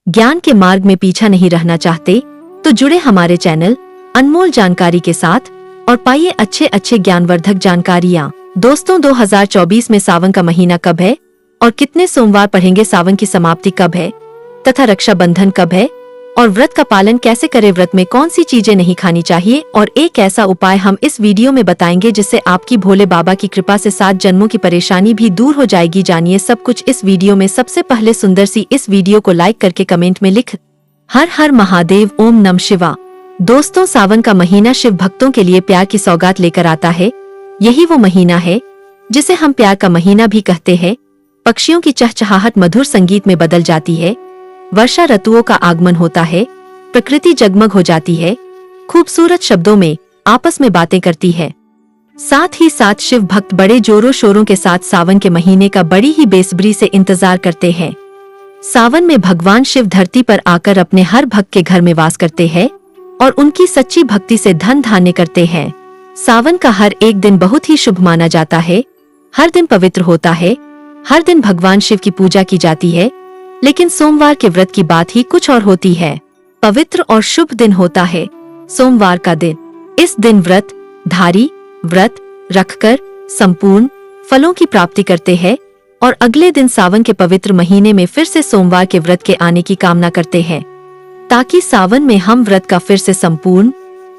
ज्ञान के मार्ग में पीछा नहीं रहना चाहते तो जुड़े हमारे चैनल अनमोल जानकारी के साथ और पाइए अच्छे अच्छे ज्ञानवर्धक जानकारियाँ। दोस्तों 2024 में सावन का महीना कब है और कितने सोमवार पढ़ेंगे, सावन की समाप्ति कब है तथा रक्षाबंधन कब है और व्रत का पालन कैसे करें, व्रत में कौन सी चीजें नहीं खानी चाहिए और एक ऐसा उपाय हम इस वीडियो में बताएंगे जिससे आपकी भोले बाबा की कृपा से 7 जन्मों की परेशानी भी दूर हो जाएगी। जानिए सब कुछ इस वीडियो में। सबसे पहले सुंदर सी इस वीडियो को लाइक करके कमेंट में लिख हर हर महादेव, ओम नमः शिवाय। दोस्तों सावन का महीना शिव भक्तों के लिए प्यार की सौगात लेकर आता है। यही वो महीना है जिसे हम प्यार का महीना भी कहते हैं। पक्षियों की चहचहाहट मधुर संगीत में बदल जाती है, वर्षा ऋतुओं का आगमन होता है, प्रकृति जगमग हो जाती है, खूबसूरत शब्दों में आपस में बातें करती है। साथ ही साथ शिव भक्त बड़े जोरों शोरों के साथ सावन के महीने का बड़ी ही बेसब्री से इंतजार करते हैं। सावन में भगवान शिव धरती पर आकर अपने हर भक्त के घर में वास करते हैं और उनकी सच्ची भक्ति से धन धान्य करते हैं। सावन का हर एक दिन बहुत ही शुभ माना जाता है, हर दिन पवित्र होता है, हर दिन भगवान शिव की पूजा की जाती है। लेकिन सोमवार के व्रत की बात ही कुछ और होती है। पवित्र और शुभ दिन होता है सोमवार का दिन। इस दिन व्रत रखकर संपूर्ण फलों की प्राप्ति करते हैं और अगले दिन सावन के पवित्र महीने में फिर से सोमवार के व्रत के आने की कामना करते हैं ताकि सावन में हम व्रत का फिर से संपूर्ण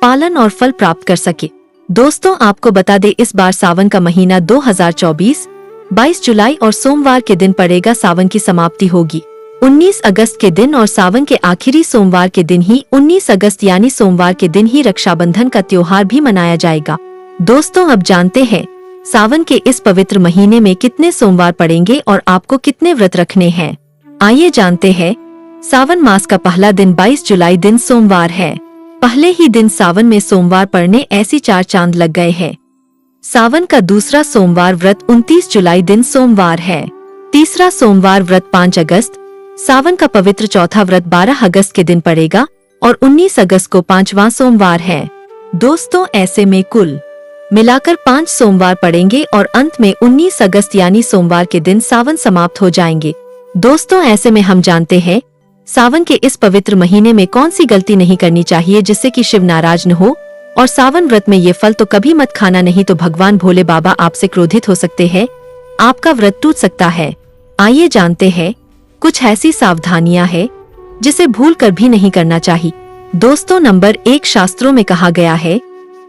पालन और फल प्राप्त कर सके। दोस्तों आपको बता दें इस बार सावन का महीना 2024 22 जुलाई और सोमवार के दिन पड़ेगा। सावन की समाप्ति होगी 19 अगस्त के दिन और सावन के आखिरी सोमवार के दिन ही 19 अगस्त यानी सोमवार के दिन ही रक्षाबंधन का त्योहार भी मनाया जाएगा। दोस्तों अब जानते हैं सावन के इस पवित्र महीने में कितने सोमवार पड़ेंगे और आपको कितने व्रत रखने हैं। आइए जानते हैं। सावन मास का पहला दिन 22 जुलाई दिन सोमवार है। पहले ही दिन सावन में सोमवार पड़ने ऐसी 4 चांद लग गए हैं। सावन का दूसरा सोमवार व्रत 29 जुलाई दिन सोमवार है। तीसरा सोमवार व्रत 5 अगस्त। सावन का पवित्र चौथा व्रत 12 अगस्त के दिन पड़ेगा और 19 अगस्त को 5वां सोमवार है। दोस्तों ऐसे में कुल मिलाकर 5 सोमवार पड़ेंगे और अंत में 19 अगस्त यानी सोमवार के दिन सावन समाप्त हो जाएंगे। दोस्तों ऐसे में हम जानते हैं सावन के इस पवित्र महीने में कौन सी गलती नहीं करनी चाहिए जिससे कि शिव नाराज न हो। और सावन व्रत में ये फल तो कभी मत खाना, नहीं तो भगवान भोले बाबा आपसे क्रोधित हो सकते हैं, आपका व्रत टूट सकता है। आइए जानते हैं कुछ ऐसी सावधानियां हैं जिसे भूल कर भी नहीं करना चाहिए। दोस्तों नंबर 1, शास्त्रों में कहा गया है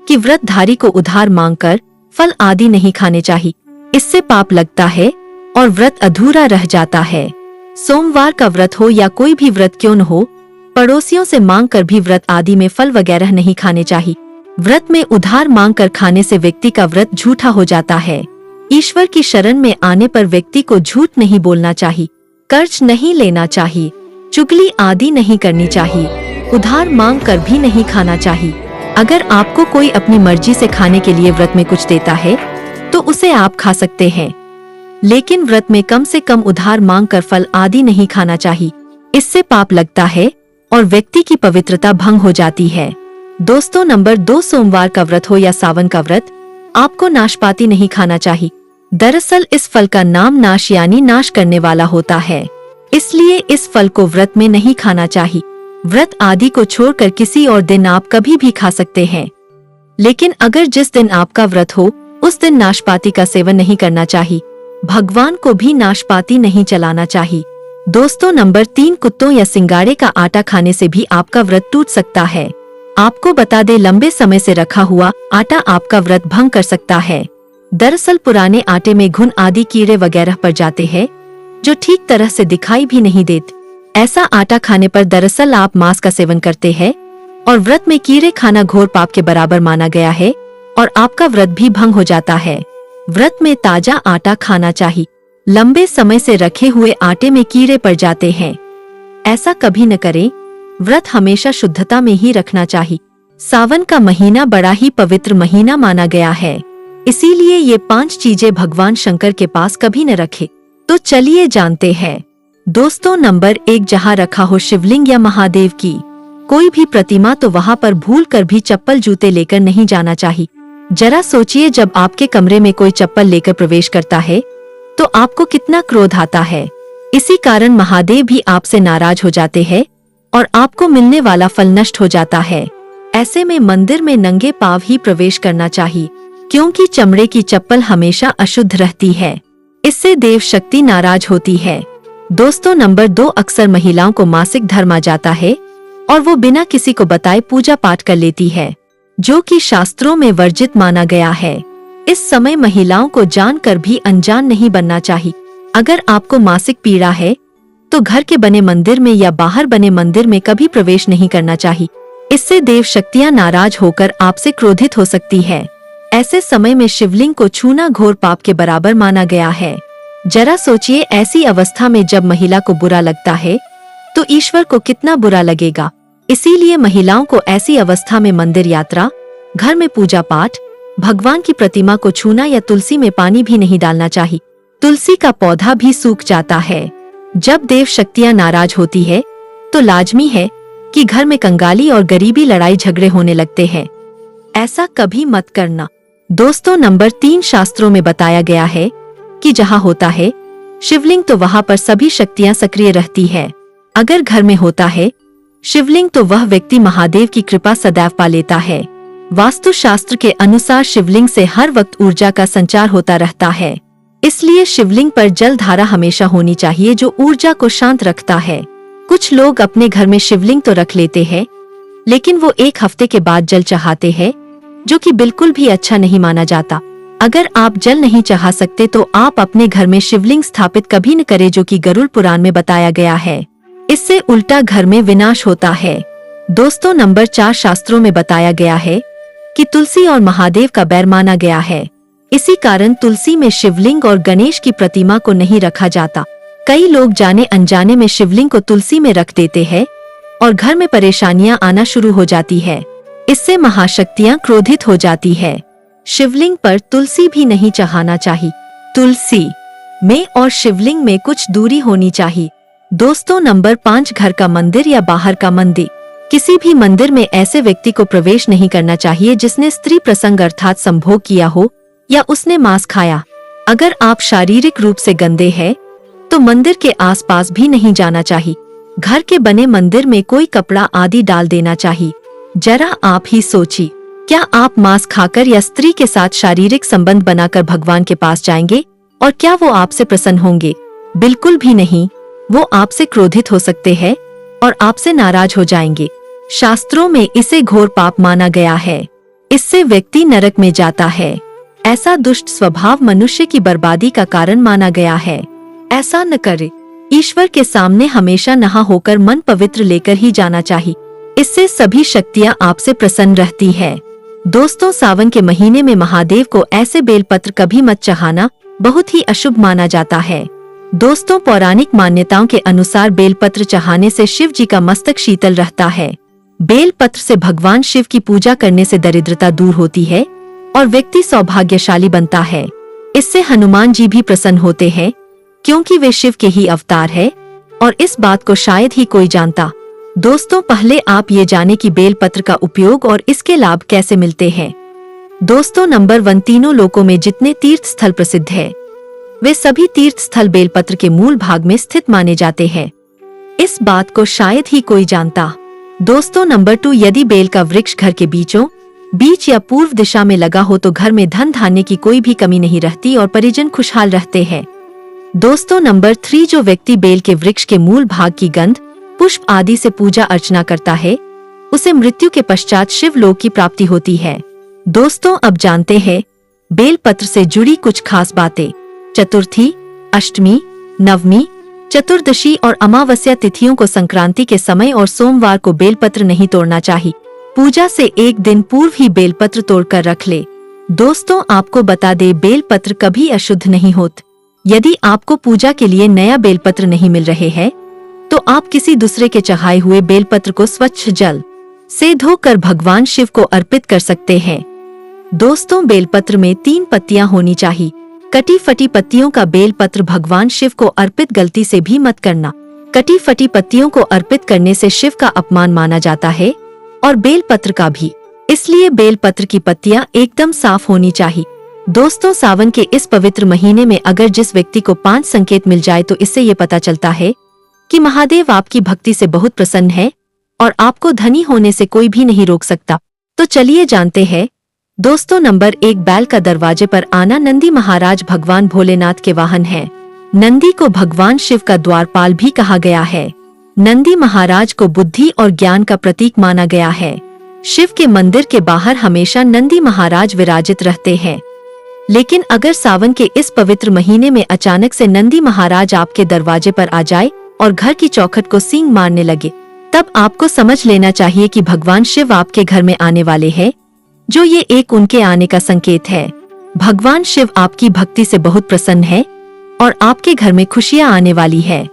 कि व्रतधारी को उधार मांगकर फल आदि नहीं खाने चाहिए, इससे पाप लगता है और व्रत अधूरा रह जाता है। सोमवार का व्रत हो या कोई भी व्रत क्यों न हो, पड़ोसियों से मांग कर भी व्रत आदि में फल वगैरह नहीं खाने चाहिए। व्रत में उधार मांग कर खाने से व्यक्ति का व्रत झूठा हो जाता है। ईश्वर की शरण में आने पर व्यक्ति को झूठ नहीं बोलना चाहिए, कर्ज नहीं लेना चाहिए, चुगली आदि नहीं करनी चाहिए, उधार मांग कर भी नहीं खाना चाहिए। अगर आपको कोई अपनी मर्जी से खाने के लिए व्रत में कुछ देता है तो उसे आप खा सकते हैं, लेकिन व्रत में कम से कम उधार मांग कर फल आदि नहीं खाना चाहिए, इससे पाप लगता है और व्यक्ति की पवित्रता भंग हो जाती है। दोस्तों नंबर 2, सोमवार का व्रत हो या सावन का व्रत, आपको नाशपाती नहीं खाना चाहिए। दरअसल इस फल का नाम नाश यानी नाश करने वाला होता है, इसलिए इस फल को व्रत में नहीं खाना चाहिए। व्रत आदि को छोड़कर किसी और दिन आप कभी भी खा सकते हैं, लेकिन अगर जिस दिन आपका व्रत हो उस दिन नाशपाती का सेवन नहीं करना चाहिए। भगवान को भी नाशपाती नहीं चलाना चाहिए। दोस्तों नंबर 3, कुत्तों या सिंगाड़े का आटा खाने से भी आपका व्रत टूट सकता है। आपको बता दें लंबे समय से रखा हुआ आटा आपका व्रत भंग कर सकता है। दरअसल पुराने आटे में घुन आदि कीड़े वगैरह पड़ जाते हैं जो ठीक तरह से दिखाई भी नहीं देते। ऐसा आटा खाने पर दरअसल आप मांस का सेवन करते हैं और व्रत में कीड़े खाना घोर पाप के बराबर माना गया है और आपका व्रत भी भंग हो जाता है। व्रत में ताजा आटा खाना चाहिए। लंबे समय से रखे हुए आटे में कीड़े पड़ जाते हैं, ऐसा कभी न करें। व्रत हमेशा शुद्धता में ही रखना चाहिए। सावन का महीना बड़ा ही पवित्र महीना माना गया है, इसीलिए ये 5 चीजें भगवान शंकर के पास कभी न रखे। तो चलिए जानते हैं। दोस्तों नंबर 1, जहाँ रखा हो शिवलिंग या महादेव की कोई भी प्रतिमा तो वहाँ पर भूल कर भी चप्पल जूते लेकर नहीं जाना चाहिए। जरा सोचिए जब आपके कमरे में कोई चप्पल लेकर प्रवेश करता है तो आपको कितना क्रोध आता है। इसी कारण महादेव भी आपसे नाराज हो जाते हैं और आपको मिलने वाला फल नष्ट हो जाता है। ऐसे में मंदिर में नंगे पांव ही प्रवेश करना चाहिए, क्योंकि चमड़े की चप्पल हमेशा अशुद्ध रहती है। इससे देव शक्ति नाराज होती है। दोस्तों, नंबर 2, अक्सर महिलाओं को मासिक धर्म आ जाता है और वो बिना किसी को बताए पूजा पाठ कर लेती है, जो कि शास्त्रों में वर्जित माना गया है। इस समय महिलाओं को जानकर भी अनजान नहीं बनना चाहिए। अगर आपको मासिक पीड़ा है तो घर के बने मंदिर में या बाहर बने मंदिर में कभी प्रवेश नहीं करना चाहिए। इससे देव शक्तियां नाराज होकर आपसे क्रोधित हो सकती है। ऐसे समय में शिवलिंग को छूना घोर पाप के बराबर माना गया है। जरा सोचिए, ऐसी अवस्था में जब महिला को बुरा लगता है तो ईश्वर को कितना बुरा लगेगा। इसीलिए महिलाओं को ऐसी अवस्था में मंदिर यात्रा, घर में पूजा पाठ, भगवान की प्रतिमा को छूना या तुलसी में पानी भी नहीं डालना चाहिए। तुलसी का पौधा भी सूख जाता है। जब देव शक्तियां नाराज होती है तो लाजमी है कि घर में कंगाली और गरीबी, लड़ाई झगड़े होने लगते हैं। ऐसा कभी मत करना। दोस्तों, नंबर 3, शास्त्रों में बताया गया है कि जहाँ होता है शिवलिंग तो वहाँ पर सभी शक्तियाँ सक्रिय रहती है। अगर घर में होता है शिवलिंग तो वह व्यक्ति महादेव की कृपा सदैव पा लेता है। वास्तु शास्त्र के अनुसार शिवलिंग से हर वक्त ऊर्जा का संचार होता रहता है। इसलिए शिवलिंग पर जल धारा हमेशा होनी चाहिए, जो ऊर्जा को शांत रखता है। कुछ लोग अपने घर में शिवलिंग तो रख लेते हैं, लेकिन वो 1 हफ्ते के बाद जल चढ़ाते हैं, जो कि बिल्कुल भी अच्छा नहीं माना जाता। अगर आप जल नहीं चढ़ा सकते तो आप अपने घर में शिवलिंग स्थापित कभी न करें, जो कि गरुड़ पुराण में बताया गया है। इससे उल्टा घर में विनाश होता है। दोस्तों, नंबर 4, शास्त्रों में बताया गया है कि तुलसी और महादेव का बैर माना गया है। इसी कारण तुलसी में शिवलिंग और गणेश की प्रतिमा को नहीं रखा जाता। कई लोग जाने अनजाने में शिवलिंग को तुलसी में रख देते हैं और घर में परेशानियां आना शुरू हो जाती है। इससे महाशक्तियां क्रोधित हो जाती है। शिवलिंग पर तुलसी भी नहीं चढ़ाना चाहिए। तुलसी में और शिवलिंग में कुछ दूरी होनी चाहिए। दोस्तों, नंबर 5, घर का मंदिर या बाहर का मंदिर। किसी भी मंदिर में ऐसे व्यक्ति को प्रवेश नहीं करना चाहिए जिसने स्त्री प्रसंग अर्थात संभोग किया हो या उसने मांस खाया। अगर आप शारीरिक रूप से गंदे हैं तो मंदिर के आसपास भी नहीं जाना चाहिए। घर के बने मंदिर में कोई कपड़ा आदि डाल देना चाहिए। जरा आप ही सोचिए, क्या आप मांस खाकर या स्त्री के साथ शारीरिक संबंध बनाकर भगवान के पास जाएंगे और क्या वो आपसे प्रसन्न होंगे? बिल्कुल भी नहीं। वो आपसे क्रोधित हो सकते हैं और आपसे नाराज हो जाएंगे। शास्त्रों में इसे घोर पाप माना गया है। इससे व्यक्ति नरक में जाता है। ऐसा दुष्ट स्वभाव मनुष्य की बर्बादी का कारण माना गया है। ऐसा न करे। ईश्वर के सामने हमेशा नहा होकर मन पवित्र लेकर ही जाना चाहिए। इससे सभी शक्तियां आपसे प्रसन्न रहती है। दोस्तों, सावन के महीने में महादेव को ऐसे बेलपत्र कभी मत चढ़ाना, बहुत ही अशुभ माना जाता है। दोस्तों, पौराणिक मान्यताओं के अनुसार बेलपत्र चढ़ाने से शिव जी का मस्तक शीतल रहता है। बेलपत्र से भगवान शिव की पूजा करने से दरिद्रता दूर होती है और व्यक्ति सौभाग्यशाली बनता है। इससे हनुमान जी भी प्रसन्न होते हैं, क्योंकि वे शिव के ही अवतार है और इस बात को शायद ही कोई जानता। दोस्तों, पहले आप ये जाने कि बेलपत्र का उपयोग और इसके लाभ कैसे मिलते हैं। दोस्तों, नंबर 1, तीनों लोकों में जितने तीर्थ स्थल प्रसिद्ध है वे सभी तीर्थ स्थल बेलपत्र के मूल भाग में स्थित माने जाते हैं। इस बात को शायद ही कोई जानता। दोस्तों, नंबर 2, यदि बेल का वृक्ष घर के बीचों बीच या पूर्व दिशा में लगा हो तो घर में धन धान्य की कोई भी कमी नहीं रहती और परिजन खुशहाल रहते हैं। दोस्तों, नंबर 3, जो व्यक्ति बेल के वृक्ष के मूल भाग की गंध, पुष्प आदि से पूजा अर्चना करता है उसे मृत्यु के पश्चात शिव लोक की प्राप्ति होती है। दोस्तों, अब जानते हैं बेल पत्र से जुड़ी कुछ खास बातें। चतुर्थी, अष्टमी, नवमी, चतुर्दशी और अमावस्या तिथियों को संक्रांति के समय और सोमवार को बेलपत्र नहीं तोड़ना चाहिए। पूजा से 1 दिन पूर्व ही बेलपत्र तोड़कर रख ले। दोस्तों, आपको बता दे, बेलपत्र कभी अशुद्ध नहीं होते। यदि आपको पूजा के लिए नया बेलपत्र नहीं मिल रहे हैं तो आप किसी दूसरे के चढ़ाए हुए बेलपत्र को स्वच्छ जल से धोकर भगवान शिव को अर्पित कर सकते हैं। दोस्तों, बेलपत्र में 3 पत्तियां होनी चाहिए। कटी फटी पत्तियों का बेलपत्र भगवान शिव को अर्पित गलती से भी मत करना। कटी फटी पत्तियों को अर्पित करने से शिव का अपमान माना जाता है और बेलपत्र का भी। इसलिए बेलपत्र की पत्तियां एकदम साफ होनी चाहिए। दोस्तों, सावन के इस पवित्र महीने में अगर जिस व्यक्ति को 5 संकेत मिल जाए तो इससे ये पता चलता है कि महादेव आपकी भक्ति से बहुत प्रसन्न है और आपको धनी होने से कोई भी नहीं रोक सकता। तो चलिए जानते हैं। दोस्तों, नंबर 1, बैल का दरवाजे पर आना। नंदी महाराज भगवान भोलेनाथ के वाहन हैं। नंदी को भगवान शिव का द्वारपाल भी कहा गया है। नंदी महाराज को बुद्धि और ज्ञान का प्रतीक माना गया है। शिव के मंदिर के बाहर हमेशा नंदी महाराज विराजित रहते हैं। लेकिन अगर सावन के इस पवित्र महीने में अचानक से नंदी महाराज आपके दरवाजे पर आ जाए और घर की चौखट को सींग मारने लगे, तब आपको समझ लेना चाहिए कि भगवान शिव आपके घर में आने वाले हैं, जो ये एक उनके आने का संकेत है। भगवान शिव आपकी भक्ति से बहुत प्रसन्न है और आपके घर में खुशियां आने वाली है।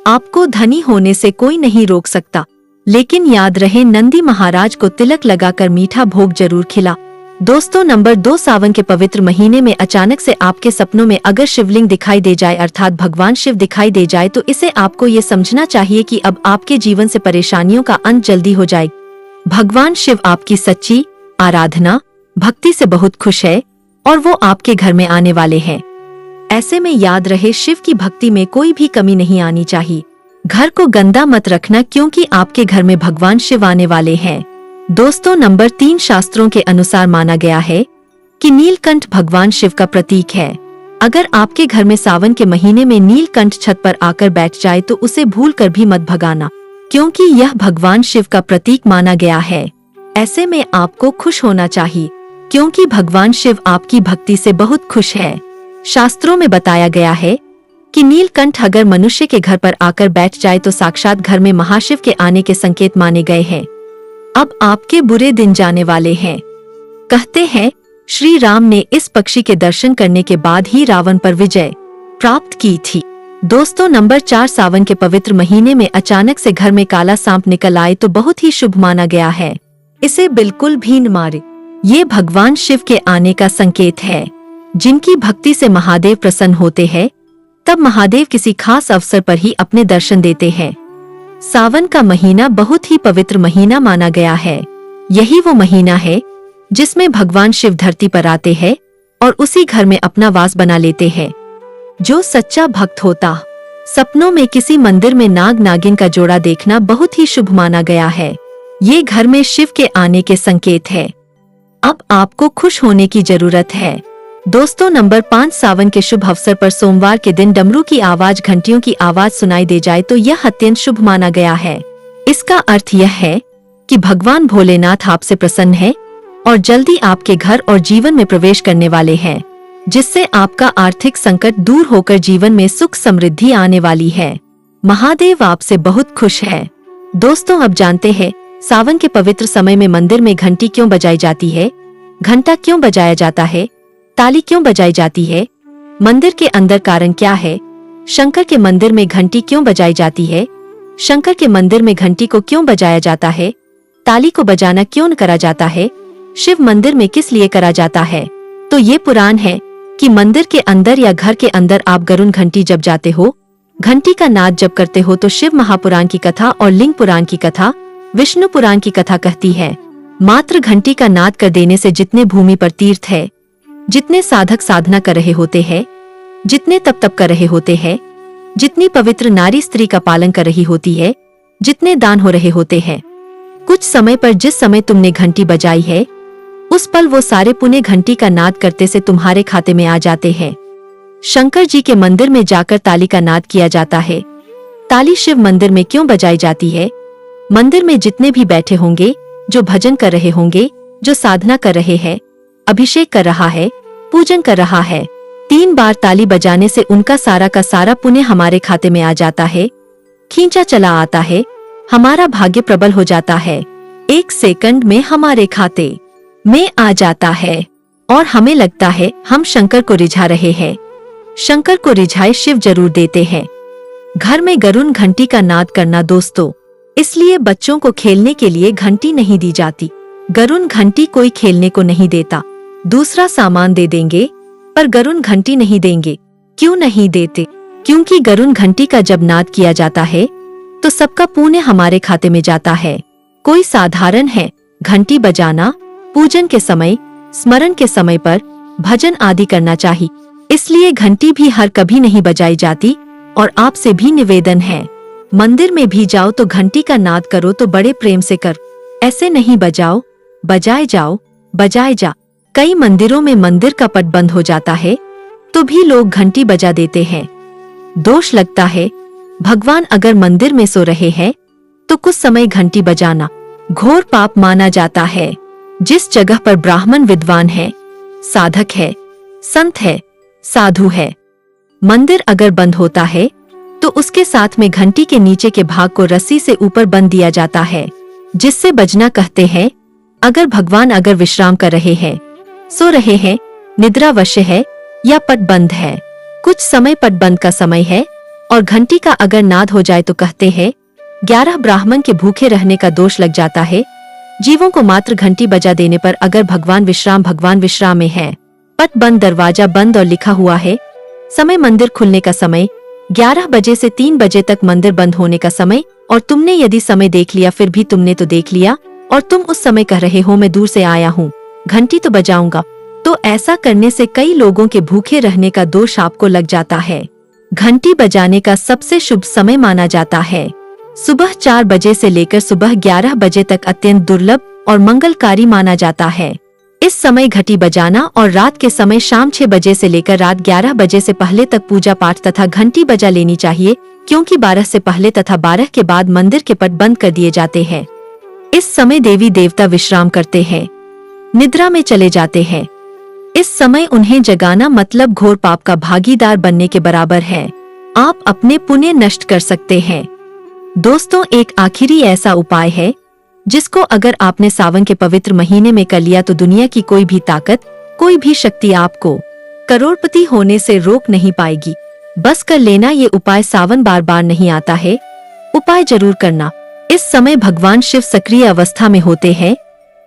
आपको धनी होने से कोई नहीं रोक सकता। लेकिन याद रहे, नंदी महाराज को तिलक लगाकर मीठा भोग जरूर खिला। दोस्तों, नंबर 2, सावन के पवित्र महीने में अचानक से आपके सपनों में अगर शिवलिंग दिखाई दे जाए अर्थात भगवान शिव दिखाई दे जाए तो इसे आपको ये समझना चाहिए कि अब आपके जीवन से परेशानियों का अंत जल्दी हो जाए। भगवान शिव आपकी सच्ची आराधना भक्ति से बहुत खुश है और वो आपके घर में आने वाले हैं। ऐसे में याद रहे, शिव की भक्ति में कोई भी कमी नहीं आनी चाहिए। घर को गंदा मत रखना क्योंकि आपके घर में भगवान शिव आने वाले हैं। दोस्तों, नंबर 3, शास्त्रों के अनुसार माना गया है कि नीलकंठ भगवान शिव का प्रतीक है। अगर आपके घर में सावन के महीने में नीलकंठ छत पर आकर बैठ जाए तो उसे भूलकर भी मत भगाना, क्योंकि यह भगवान शिव का प्रतीक माना गया है। ऐसे में आपको खुश होना चाहिए क्योंकि भगवान शिव आपकी भक्ति से बहुत खुश है। शास्त्रों में बताया गया है कि नीलकंठ अगर मनुष्य के घर पर आकर बैठ जाए तो साक्षात घर में महाशिव के आने के संकेत माने गए हैं। अब आपके बुरे दिन जाने वाले हैं। कहते हैं, श्री राम ने इस पक्षी के दर्शन करने के बाद ही रावण पर विजय प्राप्त की थी। दोस्तों, नंबर 4, सावन के पवित्र महीने में अचानक से घर में काला सांप निकल आए तो बहुत ही शुभ माना गया है। इसे बिल्कुल भी न मारे। ये भगवान शिव के आने का संकेत है। जिनकी भक्ति से महादेव प्रसन्न होते हैं, तब महादेव किसी खास अवसर पर ही अपने दर्शन देते हैं। सावन का महीना बहुत ही पवित्र महीना माना गया है। यही वो महीना है जिसमें भगवान शिव धरती पर आते हैं और उसी घर में अपना वास बना लेते हैं। जो सच्चा भक्त होता, सपनों में किसी मंदिर में नाग नागिन का जोड़ा देखना बहुत ही शुभ माना गया है। ये घर में शिव के आने के संकेत है। अब आपको खुश होने की जरूरत है। दोस्तों, नंबर 5, सावन के शुभ अवसर पर सोमवार के दिन डमरू की आवाज, घंटियों की आवाज सुनाई दे जाए तो यह अत्यंत शुभ माना गया है। इसका अर्थ यह है कि भगवान भोलेनाथ आपसे प्रसन्न है और जल्दी आपके घर और जीवन में प्रवेश करने वाले हैं, जिससे आपका आर्थिक संकट दूर होकर जीवन में सुख समृद्धि आने वाली है। महादेव आपसे बहुत खुश है। दोस्तों, अब जानते हैं सावन के पवित्र समय में मंदिर में घंटी क्यों बजाई जाती है, घंटा क्यों बजाया जाता है, ताली क्यों बजाई जाती है, मंदिर के अंदर कारण क्या है, शंकर के मंदिर में घंटी क्यों बजाई जाती है, शंकर के मंदिर में घंटी को क्यों बजाया जाता है, ताली को बजाना क्यों न करा जाता है, शिव मंदिर में किस लिए करा जाता है। तो ये पुराण है कि मंदिर के अंदर या घर के अंदर आप गरुण घंटी जब जाते हो, घंटी का नाद जब करते हो तो शिव महापुराण की कथा और लिंग पुराण की कथा, विष्णु पुराण की कथा कहती है। मात्र घंटी का नाद कर देने से जितने भूमि पर तीर्थ है, जितने साधक साधना कर रहे होते हैं, जितने तप कर रहे होते हैं, जितनी पवित्र नारी स्त्री का पालन कर रही होती है, जितने दान हो रहे होते हैं, कुछ समय पर जिस समय तुमने घंटी बजाई है उस पल वो सारे पुण्य घंटी का नाद करते से तुम्हारे खाते में आ जाते हैं। शंकर जी के मंदिर में जाकर ताली का नाद किया जाता है। ताली शिव मंदिर में क्यों बजाई जाती है? मंदिर में जितने भी बैठे होंगे, जो भजन कर रहे होंगे, जो साधना कर रहे हैं, अभिषेक कर रहा है, पूजन कर रहा है, 3 बार ताली बजाने से उनका सारा का सारा पुण्य हमारे खाते में आ जाता है, खींचा चला आता है, हमारा भाग्य प्रबल हो जाता है, 1 सेकंड में हमारे खाते में आ जाता है और हमें लगता है हम शंकर को रिझा रहे हैं। शंकर को रिझाए शिव जरूर देते हैं। घर में गरुण घंटी का नाद करना दोस्तों, इसलिए बच्चों को खेलने के लिए घंटी नहीं दी जाती। गरुण घंटी कोई खेलने को नहीं देता, दूसरा सामान दे देंगे पर गरुण घंटी नहीं देंगे। क्यों नहीं देते? क्योंकि गरुण घंटी का जब नाद किया जाता है तो सबका पुण्य हमारे खाते में जाता है। कोई साधारण है घंटी बजाना पूजन के समय, स्मरण के समय पर, भजन आदि करना चाहिए। इसलिए घंटी भी हर कभी नहीं बजाई जाती। और आपसे भी निवेदन है, मंदिर में भी जाओ तो घंटी का नाद करो तो बड़े प्रेम से कर, ऐसे नहीं बजाओ, बजाए जाओ, बजाए जा। कई मंदिरों में मंदिर का पट बंद हो जाता है तो भी लोग घंटी बजा देते हैं। दोष लगता है। भगवान अगर मंदिर में सो रहे हैं तो कुछ समय घंटी बजाना घोर पाप माना जाता है। जिस जगह पर ब्राह्मण विद्वान है, साधक है, संत है, साधु है, मंदिर अगर बंद होता है तो उसके साथ में घंटी के नीचे के भाग को रस्सी से ऊपर बंद दिया जाता है, जिससे बजना कहते हैं। अगर भगवान अगर विश्राम कर रहे हैं, सो रहे हैं, निद्रावश है या पट बंद है, कुछ समय पट बंद का समय है और घंटी का अगर नाद हो जाए तो कहते हैं 11 ब्राह्मण के भूखे रहने का दोष लग जाता है। जीवों को मात्र घंटी बजा देने पर अगर भगवान विश्राम में है, पट बंद, दरवाजा बंद और लिखा हुआ है समय मंदिर खुलने का समय 11 बजे से 3 बजे तक मंदिर बंद होने का समय, और तुमने यदि समय देख लिया फिर भी तुमने तो देख लिया और तुम उस समय कह रहे हो मैं दूर से आया हूँ, घंटी तो बजाऊंगा, तो ऐसा करने से कई लोगों के भूखे रहने का दोष आपको लग जाता है। घंटी बजाने का सबसे शुभ समय माना जाता है सुबह 4 बजे से लेकर सुबह 11 बजे तक अत्यंत दुर्लभ और मंगलकारी माना जाता है। इस समय घंटी बजाना और रात के समय शाम 6 बजे से लेकर रात 11 बजे से पहले तक पूजा पाठ तथा घंटी बजा लेनी चाहिए, क्योंकि 12 से पहले तथा 12 के बाद मंदिर के पट बंद कर दिए जाते हैं। इस समय देवी देवता विश्राम करते हैं, निद्रा में चले जाते हैं। इस समय उन्हें जगाना मतलब घोर पाप का भागीदार बनने के बराबर है। आप अपने पुण्य नष्ट कर सकते हैं। दोस्तों, एक आखिरी ऐसा उपाय है जिसको अगर आपने सावन के पवित्र महीने में कर लिया तो दुनिया की कोई भी ताकत, कोई भी शक्ति आपको करोड़पति होने से रोक नहीं पाएगी। बस कर लेना ये उपाय। सावन बार बार नहीं आता है, उपाय जरूर करना। इस समय भगवान शिव सक्रिय अवस्था में होते हैं,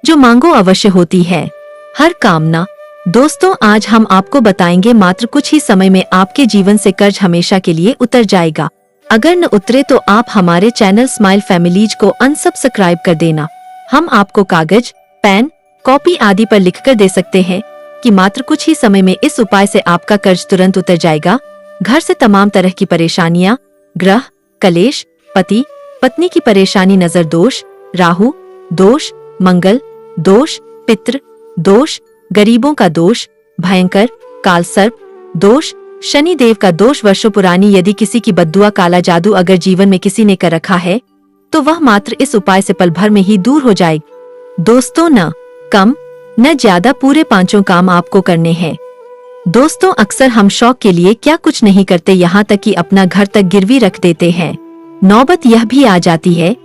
जो मांगो अवश्य होती है हर कामना। दोस्तों, आज हम आपको बताएंगे मात्र कुछ ही समय में आपके जीवन से कर्ज हमेशा के लिए उतर जाएगा। अगर न उतरे तो आप हमारे चैनल स्माइल फैमिलीज को अनसब्सक्राइब कर देना। हम आपको कागज, पेन, कॉपी आदि पर लिखकर दे सकते हैं कि मात्र कुछ ही समय में इस उपाय से आपका कर्ज तुरंत उतर जाएगा। घर से तमाम तरह की परेशानियां, ग्रह कलेश, पति पत्नी की परेशानी, नजर दोष, राहु दोष, मंगल दोष, पितृ दोष, गरीबों का दोष, भयंकर काल सर्प दोष, शनि देव का दोष, वर्षों पुरानी यदि किसी की बद्दुआ, काला जादू अगर जीवन में किसी ने कर रखा है तो वह मात्र इस उपाय से पल भर में ही दूर हो जाएगी। दोस्तों, न कम न ज्यादा पूरे 5 काम आपको करने हैं। दोस्तों, अक्सर हम शौक के लिए क्या कुछ नहीं करते, यहाँ तक कि अपना घर तक गिरवी रख देते हैं। नौबत यह भी आ जाती है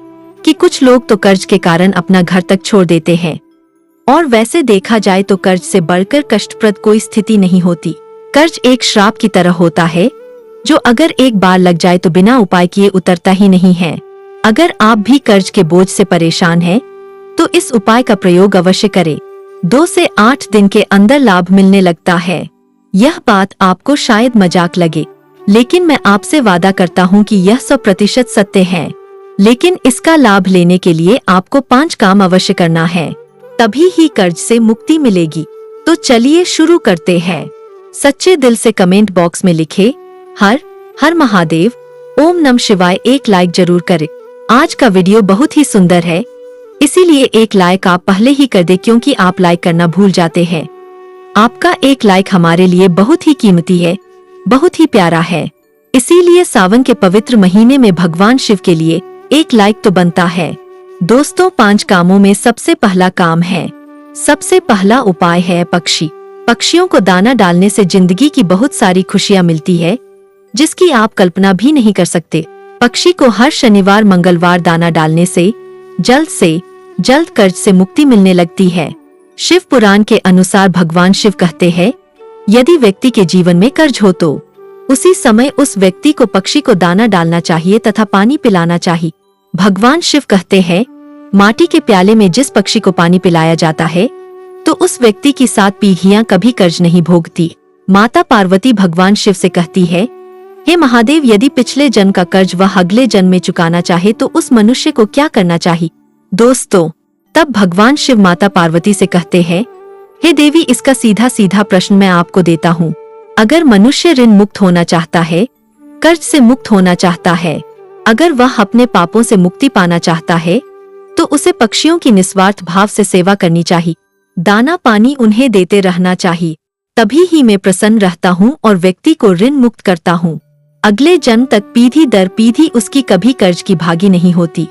कि कुछ लोग तो कर्ज के कारण अपना घर तक छोड़ देते हैं। और वैसे देखा जाए तो कर्ज से बढ़कर कष्टप्रद कोई स्थिति नहीं होती। कर्ज एक श्राप की तरह होता है, जो अगर एक बार लग जाए तो बिना उपाय किए उतरता ही नहीं है। अगर आप भी कर्ज के बोझ से परेशान हैं, तो इस उपाय का प्रयोग अवश्य करें। 2 से 8 दिन के अंदर लाभ मिलने लगता है। यह बात आपको शायद मजाक लगे, लेकिन मैं आपसे वादा करता हूँ कि यह 100% सत्य है। लेकिन इसका लाभ लेने के लिए आपको 5 काम अवश्य करना है, तभी ही कर्ज से मुक्ति मिलेगी। तो चलिए शुरू करते हैं। सच्चे दिल से कमेंट बॉक्स में लिखे हर हर महादेव, ओम नमः शिवाय, एक लाइक जरूर करें। आज का वीडियो बहुत ही सुंदर है, इसीलिए एक लाइक आप पहले ही कर दे, क्योंकि आप लाइक करना भूल जाते हैं। आपका एक लाइक हमारे लिए बहुत ही कीमती है, बहुत ही प्यारा है। इसीलिए सावन के पवित्र महीने में भगवान शिव के लिए एक लाइक तो बनता है। दोस्तों, 5 कामों में सबसे पहला काम है, सबसे पहला उपाय है पक्षी। पक्षियों को दाना डालने से जिंदगी की बहुत सारी खुशियां मिलती है, जिसकी आप कल्पना भी नहीं कर सकते। पक्षी को हर शनिवार मंगलवार दाना डालने से जल्द कर्ज से मुक्ति मिलने लगती है। शिव पुराण के अनुसार भगवान शिव कहते हैं, यदि व्यक्ति के जीवन में कर्ज हो तो उसी समय उस व्यक्ति को पक्षी को दाना डालना चाहिए तथा पानी पिलाना चाहिए। भगवान शिव कहते हैं, माटी के प्याले में जिस पक्षी को पानी पिलाया जाता है तो उस व्यक्ति की 7 पीढ़ियां कभी कर्ज नहीं भोगती। माता पार्वती भगवान शिव से कहती है, हे महादेव, यदि पिछले जन्म का कर्ज वह अगले जन्म में चुकाना चाहे तो उस मनुष्य को क्या करना चाहिए। दोस्तों, तब भगवान शिव माता पार्वती से कहते हैं, हे देवी, इसका सीधा सीधा प्रश्न मैं आपको देता हूँ। अगर मनुष्य ऋण मुक्त होना चाहता है, कर्ज से मुक्त होना चाहता है, अगर वह अपने पापों से मुक्ति पाना चाहता है, तो उसे पक्षियों की निस्वार्थ भाव से सेवा करनी चाहिए, दाना पानी उन्हें देते रहना चाहिए। तभी ही मैं प्रसन्न रहता हूँ और व्यक्ति को ऋण मुक्त करता हूँ। अगले जन्म तक पीढ़ी दर पीढ़ी उसकी कभी कर्ज की भागी नहीं होती।